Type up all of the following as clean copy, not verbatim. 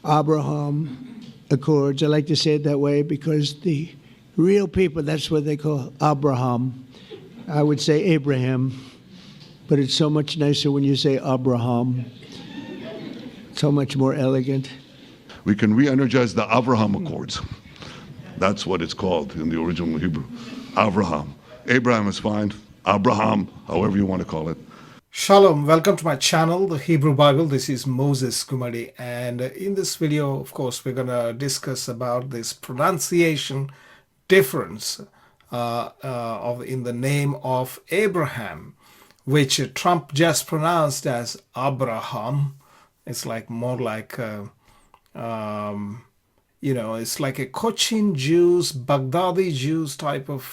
Abraham Accords. I like to say it that way because the real people, that's what they call Abraham. I would say Abraham, but it's so much nicer when you say Abraham. So much more elegant. We can re-energize the Abraham Accords. That's what it's called in the original Hebrew. Abraham. Abraham is fine. Abraham, however you want to call it. Shalom, welcome to my channel, the Hebrew Bible. This is Moses Kumadi, and in this video, of course, we're going to discuss about this pronunciation difference in the name of Abraham, which Trump just pronounced as Abraham. It's like more like it's like a Cochin Jews, Baghdadi Jews type of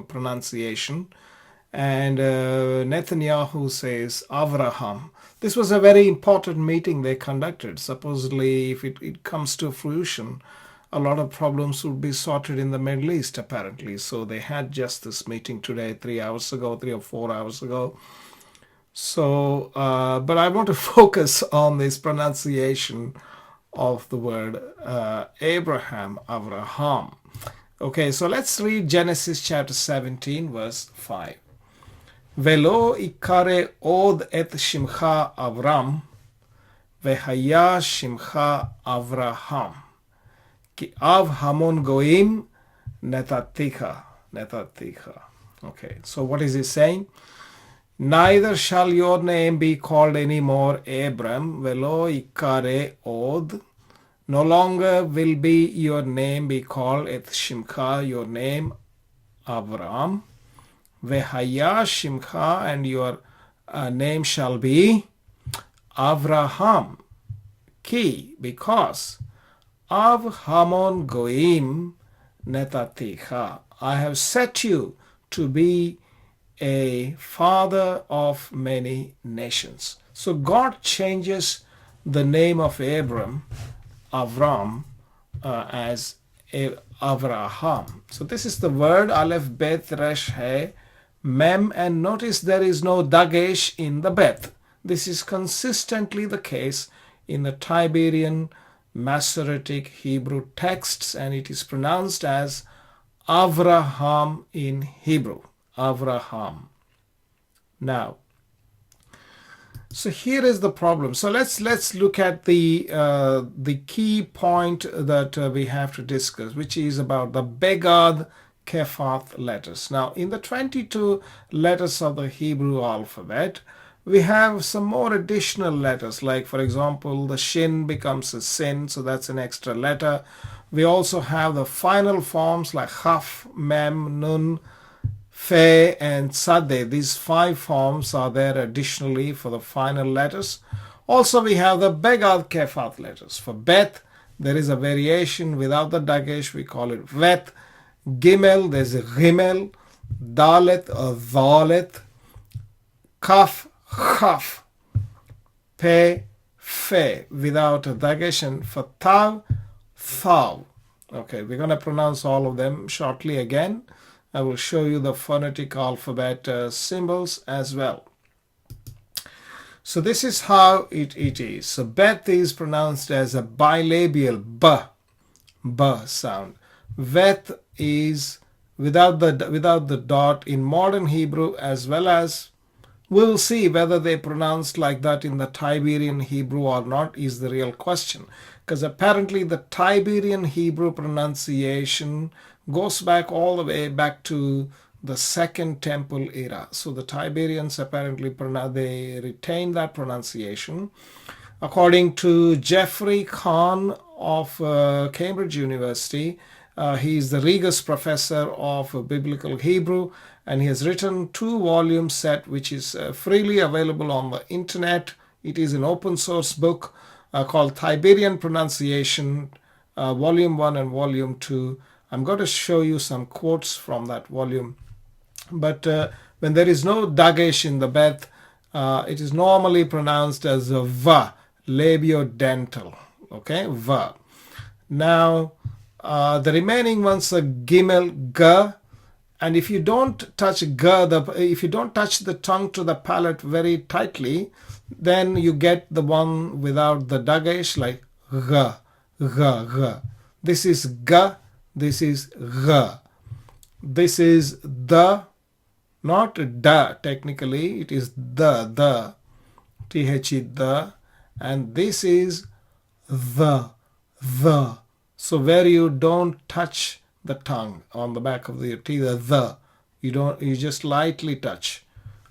pronunciation. And Netanyahu says Avraham. This was a very important meeting they conducted. Supposedly, if it comes to fruition, a lot of problems would be sorted in the Middle East, apparently. So they had just this meeting today, 3 or 4 hours ago. So, but I want to focus on this pronunciation of the word Abraham, Avraham. Okay, so let's read Genesis chapter 17, verse 5. Velo ikare od et shimcha Avram, vehaya shimcha Avraham, ki av hamon goim netatika. Okay, so what is he saying? Neither shall your name be called anymore Abram, velo ikare od. No longer will be your name be called et shimcha, your name Avram. Vehaya shimcha, and your name shall be Avraham. Ki, because Av hamon goim netaticha, I have set you to be a father of many nations. So God changes the name of Abram, Avram, as Avraham. So this is the word Aleph, Bet, Resh, He, Mem, and notice there is no Dagesh in the Bet. This is consistently the case in the Tiberian Masoretic Hebrew texts, and it is pronounced as Avraham in Hebrew. Avraham. Now, so here is the problem. So let's look at the key point that we have to discuss, which is about the begadkefat letters. Now, in the 22 letters of the Hebrew alphabet, we have some more additional letters. Like, for example, the shin becomes a sin, so that's an extra letter. We also have the final forms like chaf, mem, nun, Fe, and Sade. These 5 forms are there additionally for the final letters. Also, we have the begadkefat letters. For Bet, there is a variation without the Dagesh. We call it Vet. Gimel, there's a Gimel. Dalet, or Valet. Kaf, Chaf. Pe, Fe, without a Dagesh. And for Tav, Thav. Okay, we're going to pronounce all of them shortly again. I will show you the phonetic alphabet symbols as well. So this is how it is. So Bet is pronounced as a bilabial B sound. Vet is without the dot in modern Hebrew, as well as we will see whether they pronounced like that in the Tiberian Hebrew or not is the real question. Because apparently the Tiberian Hebrew pronunciation goes back all the way back to the Second Temple era. So the Tiberians apparently they retained that pronunciation. According to Jeffrey Kahn of Cambridge University, he is the Regus Professor of Biblical Hebrew, and he has written 2-volume set which is freely available on the internet. It is an open source book called Tiberian Pronunciation, Volume 1 and Volume 2. I'm going to show you some quotes from that volume. But when there is no Dagesh in the Bet, it is normally pronounced as a V, labiodental. Okay, V. Now, the remaining ones are Gimel, G, and if you don't touch G, if you don't touch the tongue to the palate very tightly, then you get the one without the Dagesh, like G, G. This is G, this is G. This is the, not da technically, it is the, T-H-E, the, and this is the. So where you don't touch the tongue on the back of the teeth, you just lightly touch,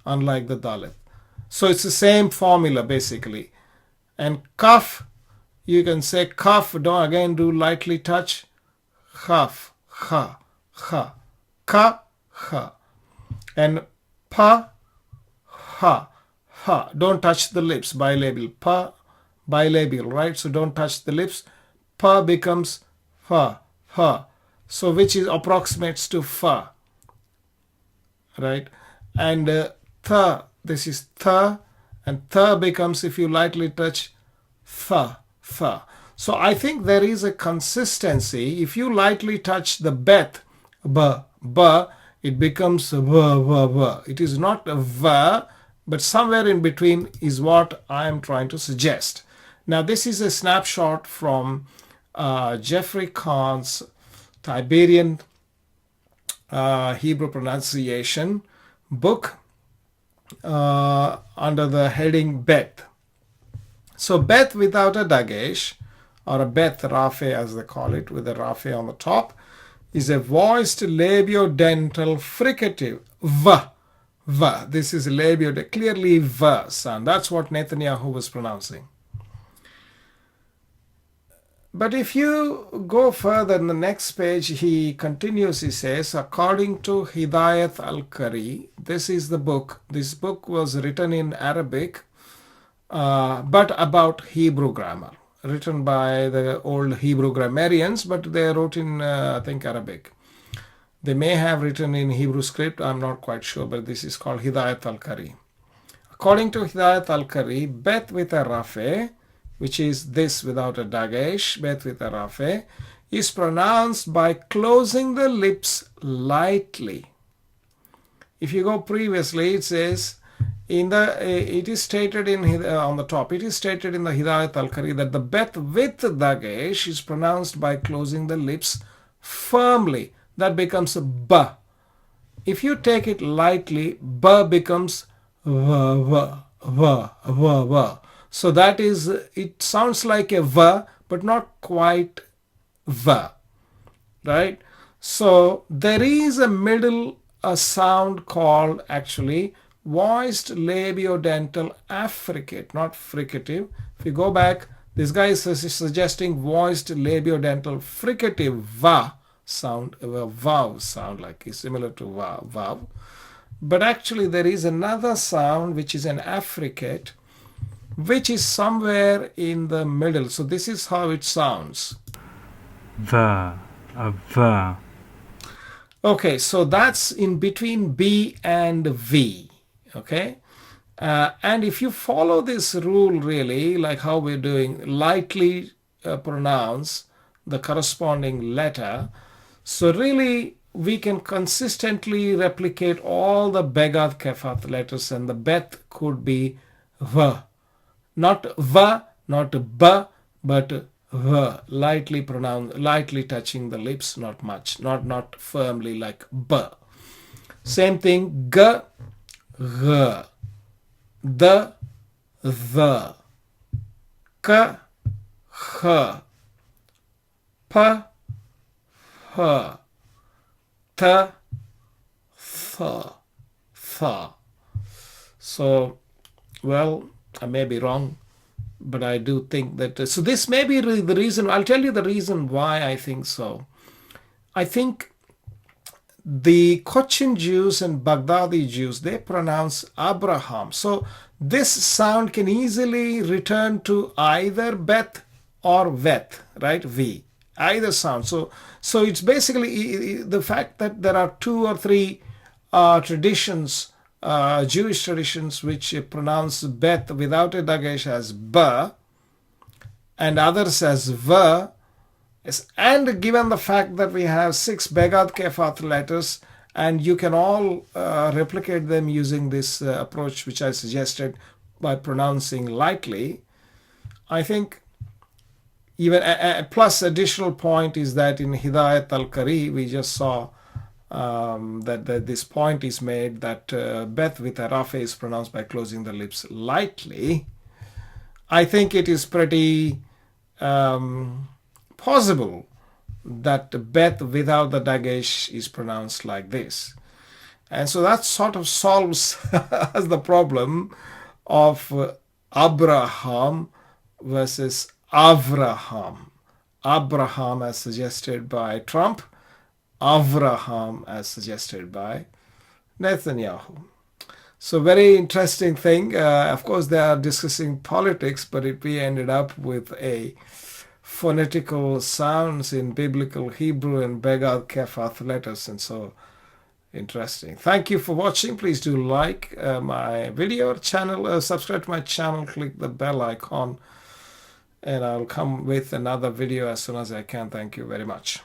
unlike the Dalit. So it's the same formula basically. And kaf, you can say kaf, don't again do lightly touch, khaf, kha, ka, ha. And pa, ha, don't touch the lips, bilabial, pa, bilabial, right? So don't touch the lips. Pa becomes fa, ha. So which is approximates to fa, right? And tha, this is tha, and tha becomes, if you lightly touch, tha. So I think there is a consistency. If you lightly touch the bet, ba, it becomes va. It is not a va, but somewhere in between is what I am trying to suggest. Now this is a snapshot from Jeffrey Kahn's Tiberian Hebrew pronunciation book under the heading Bet. So Bet without a dagesh, or a Bet Rafe as they call it, with a Rafe on the top, is a voiced labiodental fricative V. This is labiodental, clearly V sound. That's what Netanyahu was pronouncing. But if you go further in the next page, he continues, he says, according to Hidayat al-Kari, this is the book. This book was written in Arabic, but about Hebrew grammar, written by the old Hebrew grammarians, but they wrote in, I think, Arabic. They may have written in Hebrew script, I'm not quite sure, but this is called Hidayat al-Kari. According to Hidayat al-Kari, Bet with a Rafe, which is this without a dagesh, Bet with a Rafe, is pronounced by closing the lips lightly. If you go previously, it says, it is stated in on the top, it is stated in the Hidayat al-Kari that the Bet with dagesh is pronounced by closing the lips firmly. That becomes a ba. If you take it lightly, ba becomes va. So that is, it sounds like a va, but not quite va, right? So there is a middle sound called actually voiced labiodental affricate, not fricative. If you go back, this guy is suggesting voiced labiodental fricative va sound, vav sound, like is similar to vav. But actually there is another sound which is an affricate, which is somewhere in the middle. So this is how it sounds. The. Okay, so that's in between B and V. Okay, and if you follow this rule really, like how we're doing, lightly pronounce the corresponding letter, so really we can consistently replicate all the begadkefat letters, and the bet could be V. Not V, not B, but V. Lightly pronounced, lightly touching the lips, not much, not firmly like B. Same thing, G, G, D, the, K, H, P, H, T, Th. So, well, I may be wrong, but I do think that, so this may be the reason. I'll tell you the reason why I think so. I think the Cochin Jews and Baghdadi Jews, they pronounce Abraham. So this sound can easily return to either Bet or Vet, right? V, either sound. So it's basically the fact that there are two or three traditions, Jewish traditions, which pronounce Bet without a dagesh as B and others as V. And given the fact that we have 6 begadkefat letters, and you can all replicate them using this approach which I suggested by pronouncing lightly, I think even plus additional point is that in Hidayat al-Kari we just saw that this point is made that Beth with a Rafe is pronounced by closing the lips lightly. I think it is pretty possible that Beth without the Dagesh is pronounced like this. And so that sort of solves the problem of Abraham versus Avraham. Abraham as suggested by Trump, Avraham as suggested by Netanyahu. So very interesting thing. Of course, they are discussing politics, but we ended up with a phonetical sounds in biblical Hebrew and begadkefat letters, and so interesting. Thank you for watching. Please do like my video channel, subscribe to my channel, click the bell icon, and I'll come with another video as soon as I can. Thank you very much.